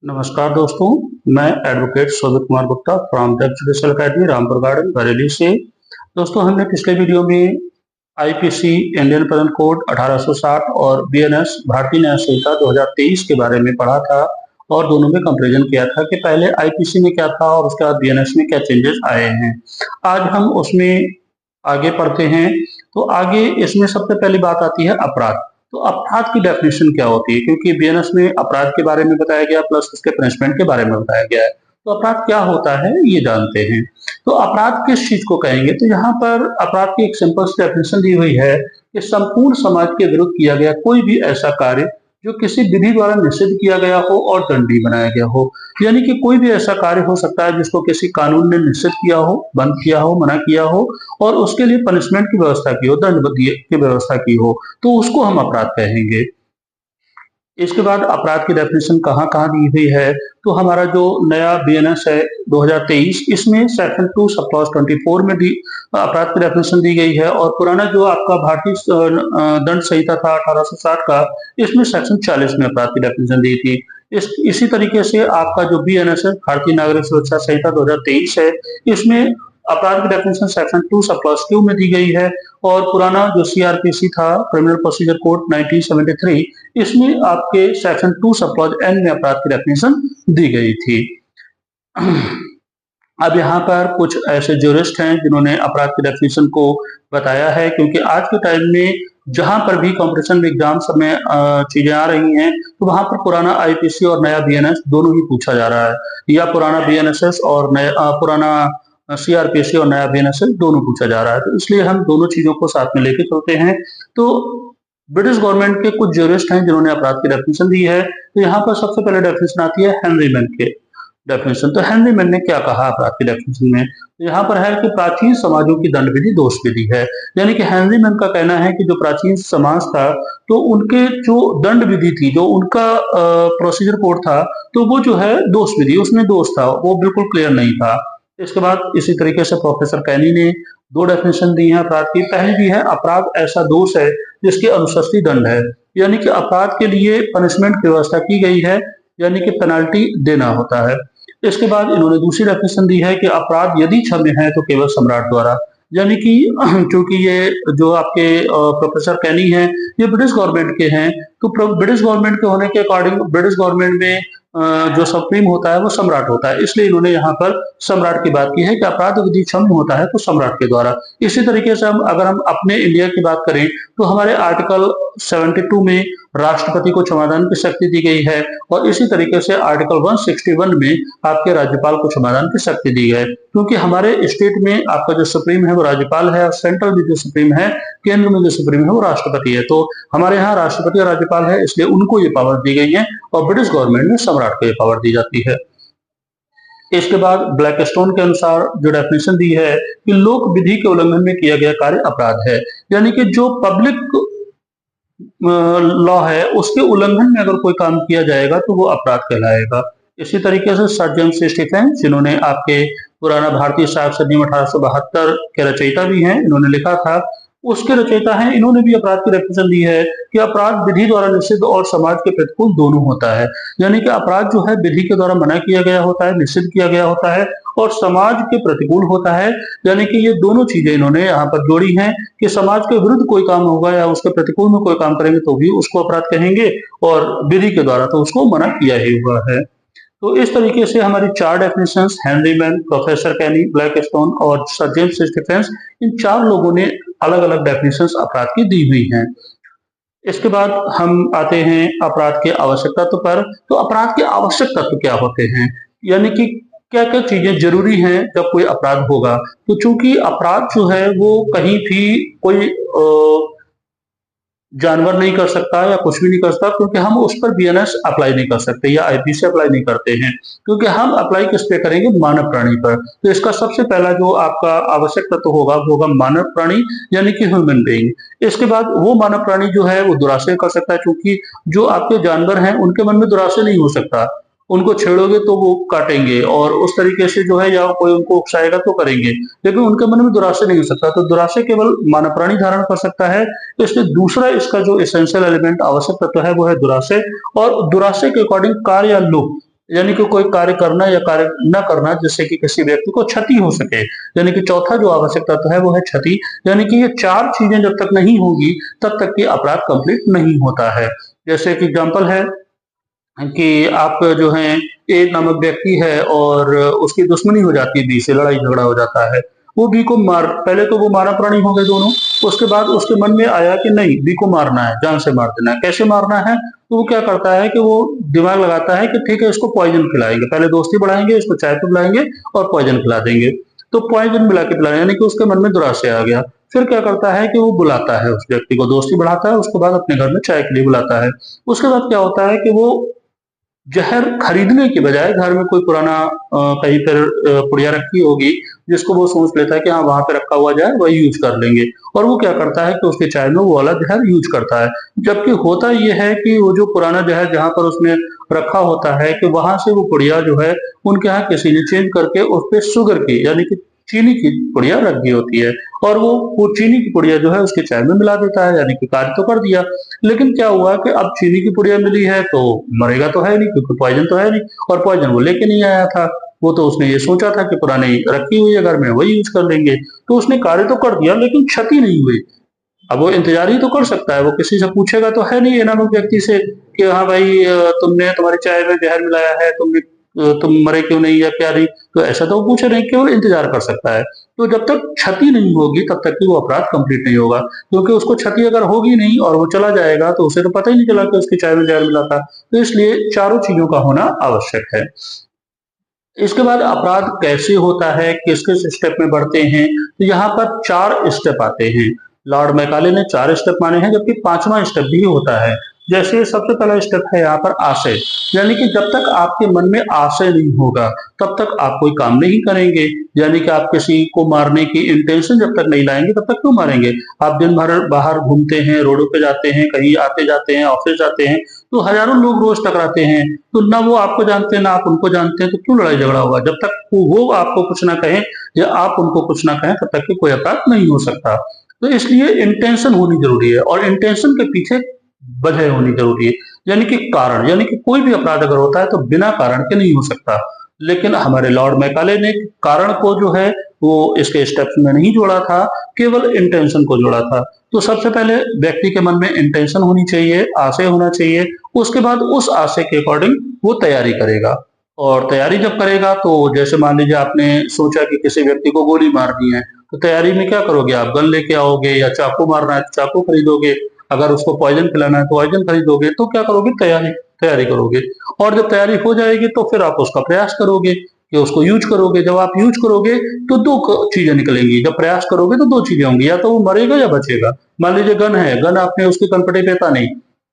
नमस्कार दोस्तों, मैं advocate Shobhit Kumar Gupta from the judicial academy Rampur garden Bareilly से। दोस्तों, हमने पिछले वीडियो में आईपीसी इंडियन पेनल कोड 1860 और बीएनएस भारतीय न्याय संहिता 2023 के बारे में पढ़ा था और दोनों में कंपैरिजन किया था कि पहले आईपीसी में क्या था और उसके बाद बीएनएस में क्या चेंजेस आए हैं। आज हम उसमें आगे पढ़ते हैं। तो आगे इसमें सबसे पहली बात आती है अपराध। तो अपराध की डेफिनेशन क्या होती है, क्योंकि बीएनएस में अपराध के बारे में बताया गया प्लस उसके पनिशमेंट के बारे में बताया गया है। तो अपराध क्या होता है ये जानते हैं। तो अपराध किस चीज को कहेंगे, तो यहाँ पर अपराध की एक सिंपल सी डेफिनेशन दी हुई है कि संपूर्ण समाज के विरुद्ध किया गया कोई भी ऐसा कार्य जो किसी विधि द्वारा निषिद्ध किया गया हो और दंडनीय बनाया गया हो। यानी कि कोई भी ऐसा कार्य हो सकता है जिसको किसी कानून ने निषिद्ध किया हो, बंद किया हो, मना किया हो और उसके लिए पनिशमेंट की व्यवस्था की हो, दंड की व्यवस्था की हो, तो उसको हम अपराध कहेंगे। इसके बाद अपराध की डेफिनेशन कहाँ कहाँ दी हुई है, तो हमारा जो नया बीएनएस है 2023 इसमें सेक्शन 2 सब क्लॉज 24 में अपराध की डेफिनेशन दी गई है। और पुराना जो आपका भारतीय दंड संहिता था 1860 का, इसमें सेक्शन 40 में अपराध की डेफिनेशन दी थी। इसी तरीके से आपका जो बीएनएस है भारतीय नागरिक सुरक्षा संहिता 2023 है, इसमें अपराध की definition section 2 sub clause Q में दी गई है। और पुराना जो सीआरपीसी था क्रिमिनल प्रोसीजर कोड 1973, इसमें आपके सेक्शन 2 सब क्लॉज N में अपराध की डेफिनेशन दी गई थी। अब यहाँ पर कुछ ऐसे ज्यूरिस्ट हैं जिन्होंने अपराध की डेफिनेशन को बताया है, क्योंकि आज के टाइम में जहां पर भी कॉम्पिटिशन एग्जाम्स में चीजें आ रही हैं तो वहां पर पुराना आईपीसी और नया बीएनएस दोनों ही पूछा जा रहा है, या पुराना बीएनएसएस और नया पुराना सीआरपीसी और नया बीएनएसएस दोनों पूछा जा रहा है। तो इसलिए हम दोनों चीजों को साथ में लेके चलते हैं। तो ब्रिटिश गवर्नमेंट के कुछ ज्यूरिस्ट हैं जिन्होंने अपराध की डेफिनेशन दी है। तो यहाँ पर सबसे पहले डेफिनेशन आती है हेनरी मैन के डेफिनेशन। तो हेनरी मैन ने क्या कहा अपराध की डेफिनेशन में, तो यहाँ पर है कि प्राचीन समाजों की दंड विधि दोष विधि है। यानी कि हेनरी मैन का कहना है कि जो प्राचीन समाज था तो उनके जो दंड विधि थी, जो उनका प्रोसीजर कोड था, तो वो जो है दोष विधि, उसमें दोष था, वो बिल्कुल क्लियर नहीं था। इसके बाद इसी तरीके से प्रोफेसर कैनी ने दो डेफिनेशन दी है अपराध की। पहली दी है अपराध ऐसा दोष है जिसकी अनुशस्ती दंड है, यानी कि अपराध के लिए पनिशमेंट की व्यवस्था की गई है, यानी कि पेनाल्टी देना होता है। इसके बाद इन्होंने दूसरी डेफिनेशन दी है कि अपराध यदि क्षम्य है तो केवल सम्राट द्वारा। यानी कि क्योंकि ये जो आपके प्रोफेसर कैनी हैं ये ब्रिटिश गवर्नमेंट के हैं, तो ब्रिटिश गवर्नमेंट के होने के अकॉर्डिंग ब्रिटिश गवर्नमेंट में जो सुप्रीम होता है वो सम्राट होता है, इसलिए इन्होंने यहाँ पर सम्राट की बात की है कि अपराध यदि क्षम्य होता है तो सम्राट के द्वारा। इसी तरीके से अगर हम अपने इंडिया की बात करें तो हमारे आर्टिकल 72 में राष्ट्रपति को क्षमादान की शक्ति दी गई है और इसी तरीके से आर्टिकल 161 में आपके राज्यपाल को क्षमादान की शक्ति दी है। क्योंकि हमारे स्टेट में आपका जो सुप्रीम है वो राज्यपाल है और सेंट्रल में जो सुप्रीम है, केंद्र में जो सुप्रीम है वो राष्ट्रपति है। तो हमारे यहाँ राष्ट्रपति और राज्यपाल है, इसलिए उनको ये पावर दी गई है और ब्रिटिश गवर्नमेंट में सम्राट को ये पावर दी जाती है। इसके बाद ब्लैकस्टोन के अनुसार जो डेफिनेशन दी है कि लोक विधि के उल्लंघन में किया गया कार्य अपराध है, यानी कि जो पब्लिक लॉ है उसके उल्लंघन में अगर कोई काम किया जाएगा तो वो अपराध कहलाएगा। इसी तरीके से सर जेम्स स्टीफेंस, जिन्होंने आपके पुराना भारतीय साहित्य अधिनियम 1872 के रचयिता भी हैं, इन्होंने लिखा था, उसके रचयिता हैं, इन्होंने भी अपराध की डेफिनेशन दी है कि अपराध विधि द्वारा निषिद्ध और समाज के प्रतिकूल दोनों होता है। यानी कि अपराध जो है विधि के द्वारा मना किया गया होता है, निषिद्ध किया गया होता है और समाज के प्रतिकूल होता है। यानी कि ये दोनों चीजें इन्होंने यहाँ पर जोड़ी हैं कि समाज के विरुद्ध कोई काम होगा या उसके प्रतिकूल में कोई काम करेंगे तो भी उसको अपराध कहेंगे और विधि के द्वारा तो उसको मना किया ही हुआ है। तो इस तरीके से हमारी चार डेफिनेशंस, हेनरी मैन, प्रोफेसर कैनी, ब्लैकस्टोन और सर जेम्स स्टीफेंस, इन चार लोगों ने अलग अलग डेफिनेशंस अपराध की दी हुई हैं। इसके बाद हम आते हैं अपराध के आवश्यक तत्व पर। तो अपराध के आवश्यक तत्व क्या होते हैं, यानी कि क्या क्या चीजें जरूरी हैं जब कोई अपराध होगा। तो चूंकि अपराध जो है वो कहीं भी कोई जानवर नहीं कर सकता या कुछ भी नहीं कर सकता, क्योंकि हम उस पर बीएनएस अप्लाई नहीं कर सकते या आईपीसी अप्लाई नहीं करते हैं, क्योंकि हम अप्लाई किस पे करेंगे, मानव प्राणी पर। तो इसका सबसे पहला जो आपका आवश्यक तत्व होगा वो होगा मानव प्राणी, यानी कि ह्यूमन बीइंग। इसके बाद वो मानव प्राणी जो है वो दुराशय कर सकता है, क्योंकि जो आपके जानवर हैं उनके मन में दुराशय नहीं हो सकता, उनको छेड़ोगे तो वो काटेंगे और उस तरीके से जो है या कोई उनको उकसाएगा तो करेंगे, लेकिन उनके मन में दुराशय नहीं हो सकता। तो दुराशय केवल मानव प्राणी धारण कर सकता है। इसलिए दूसरा इसका जो एसेंशियल एलिमेंट आवश्यक तत्व है वो है दुराशय, और दुराशय के अकॉर्डिंग कार्य या लोभ, यानी कि कोई कार्य करना या कार्य न करना जिससे कि किसी व्यक्ति को क्षति हो सके। यानी कि चौथा जो आवश्यक तत्व है वो है क्षति। यानी कि ये 4 चीजें जब तक नहीं होगी तब तक कि अपराध कंप्लीट नहीं होता है। जैसे कि एग्जांपल है कि आप जो हैं ए नामक व्यक्ति है और उसकी दुश्मनी हो जाती है, बी से लड़ाई झगड़ा हो जाता है। वो बी को पहले तो वो मारा प्राणी हो गए दोनों। उसके बाद उसके मन में आया कि नहीं, बी को मारना है, जान से मार देना है। कैसे मारना है? तो वो क्या करता है कि वो दिमाग लगाता है कि ठीक है, इसको पॉइजन खिलाएंगे, पहले दोस्ती बढ़ाएंगे, इसको चाय पे बुलाएंगे और पॉइजन खिला देंगे। तो पॉइजन मिला के पिलाया, यानी कि उसके मन में दुराशय आ गया। फिर क्या करता है कि वो बुलाता है उस व्यक्ति को, दोस्ती बढ़ाता है, उसके बाद अपने घर में चाय के लिए बुलाता है। उसके बाद क्या होता है कि वो जहर खरीदने की बजाय घर में कोई पुराना कहीं पर पुड़िया रखी होगी, जिसको वो सोच लेता है कि हाँ वहां पे रखा हुआ जाए, वही यूज कर लेंगे। और वो क्या करता है कि उसके चाय में वो वाला जहर यूज करता है। जबकि होता ये है कि वो जो पुराना जहर जहां पर उसने रखा होता है कि वहां से वो पुड़िया जो है उनके यहाँ किसी ने चेंज करके उस पर शुगर की यानी कि चीनी की पुड़िया रख दी होती है। और वो चीनी की पुड़िया जो है उसके चाय में मिला देता है, यानी कि कार्य तो कर दिया। लेकिन क्या हुआ कि अब चीनी की पुड़िया मिली है तो मरेगा तो है नहीं, क्योंकि पॉइजन तो है नहीं, और पॉइजन वो लेके नहीं आया था। वो तो उसने ये सोचा था कि पुरानी रखी हुई है घर में, वही यूज कर लेंगे। तो उसने कार्य तो कर दिया लेकिन क्षति नहीं हुई। अब वो इंतजार ही तो कर सकता है, वो किसी से पूछेगा तो है नहीं ये नामक व्यक्ति से कि हाँ भाई तुमने तुम्हारी चाय में जहर मिलाया है, तुम मरे क्यों नहीं या क्या नहीं। तो ऐसा तो वो पूछे नहीं, केवल इंतजार कर सकता है। तो जब तक क्षति नहीं होगी तब तक कि वो अपराध कंप्लीट नहीं होगा, क्योंकि उसको क्षति अगर होगी नहीं और वो चला जाएगा तो उसे तो पता ही नहीं चला कि उसकी चाय में जहर मिला था। तो इसलिए चारों चीजों का होना आवश्यक है। इसके बाद अपराध कैसे होता है, किस किस स्टेप में बढ़ते हैं, तो यहाँ पर 4 स्टेप आते हैं। लॉर्ड मैकाले ने 4 स्टेप माने हैं, जबकि 5वां स्टेप भी होता है। जैसे सबसे पहला स्टेप है यहाँ पर आशय, यानी कि जब तक आपके मन में आशय नहीं होगा तब तक आप कोई काम नहीं करेंगे। यानी कि आप किसी को मारने की इंटेंशन जब तक नहीं लाएंगे तब तक क्यों मारेंगे। आप दिन भर बाहर घूमते हैं, रोडों पे जाते हैं, कहीं आते जाते हैं, ऑफिस जाते हैं, तो हजारों लोग रोज टकराते हैं। तो ना वो आपको जानते हैं ना आप उनको जानते हैं, तो क्यों लड़ाई झगड़ा होगा। जब तक वो आपको कुछ ना कहें या आप उनको कुछ ना कहें तब तक कि कोई अपराध नहीं हो सकता। तो इसलिए इंटेंशन होनी जरूरी है, और इंटेंशन के पीछे वजह होनी जरूरी है, यानी कि कारण। यानी कि कोई भी अपराध अगर होता है तो बिना कारण के नहीं हो सकता। लेकिन हमारे लॉर्ड मैकाले ने कारण को जो है वो इसके स्टेप्स में नहीं जोड़ा था, केवल इंटेंशन को जोड़ा था। तो सबसे पहले व्यक्ति के मन में इंटेंशन होनी चाहिए, आशय होना चाहिए। उसके बाद उस आशय के अकॉर्डिंग वो तैयारी करेगा। और तैयारी जब करेगा तो जैसे मान लीजिए आपने सोचा कि किसी व्यक्ति को गोली मारनी है, तो तैयारी में क्या करोगे, आप गन लेके आओगे, या चाकू मारना है तो चाकू खरीदोगे, अगर उसको पॉइजन खिलाना है तो पॉइजन खरीदोगे। तो क्या करोगे, तैयारी तैयारी करोगे। और जब तैयारी हो जाएगी तो फिर आप उसका प्रयास करोगे कि उसको यूज करोगे। जब आप यूज करोगे तो दो चीजें निकलेंगी। जब प्रयास करोगे तो दो चीजें होंगी, या तो वो मरेगा या बचेगा। मान लीजिए गन है, गन आपने उसके कनपटे पे तानी,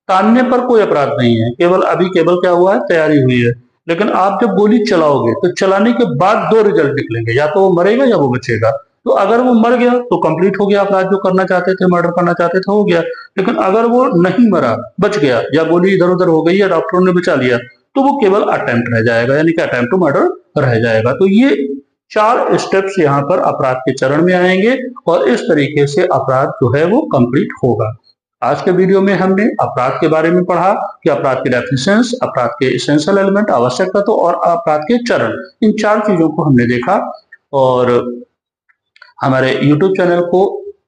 तानने पर कोई अपराध नहीं है, केवल क्या हुआ है, तैयारी हुई है। लेकिन आप जब गोली चलाओगे तो चलाने के बाद दो रिजल्ट निकलेंगे, या तो वो मरेगा या वो बचेगा। तो अगर वो मर गया तो कंप्लीट हो गया, अपराध जो करना चाहते थे, मर्डर करना चाहते थे, हो गया। लेकिन अगर वो नहीं मरा, बच गया, या गोली इधर उधर हो गई या डॉक्टरों ने बचा लिया, तो वो केवल अटेम्प्ट रह जाएगा, यानी कि अटेम्प्ट टू मर्डर रह जाएगा। तो ये 4 स्टेप्स यहाँ पर अपराध के चरण में आएंगे, और इस तरीके से अपराध जो है वो कंप्लीट होगा। आज के वीडियो में हमने अपराध के बारे में पढ़ा कि अपराध के डेफिनेशंस, अपराध के एसेंशियल एलिमेंट, आवश्यक तत्व, और अपराध के चरण। इन 4 चीजों को हमने देखा। और हमारे YouTube चैनल को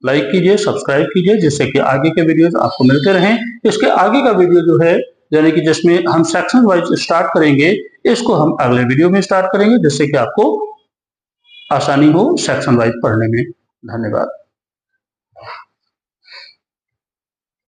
लाइक कीजिए, सब्सक्राइब कीजिए, जिससे कि आगे के वीडियोस आपको मिलते रहें। इसके आगे का वीडियो जो है, यानी कि जिसमें हम सेक्शन वाइज स्टार्ट करेंगे, इसको हम अगले वीडियो में स्टार्ट करेंगे, जिससे कि आपको आसानी हो सेक्शन वाइज पढ़ने में। धन्यवाद।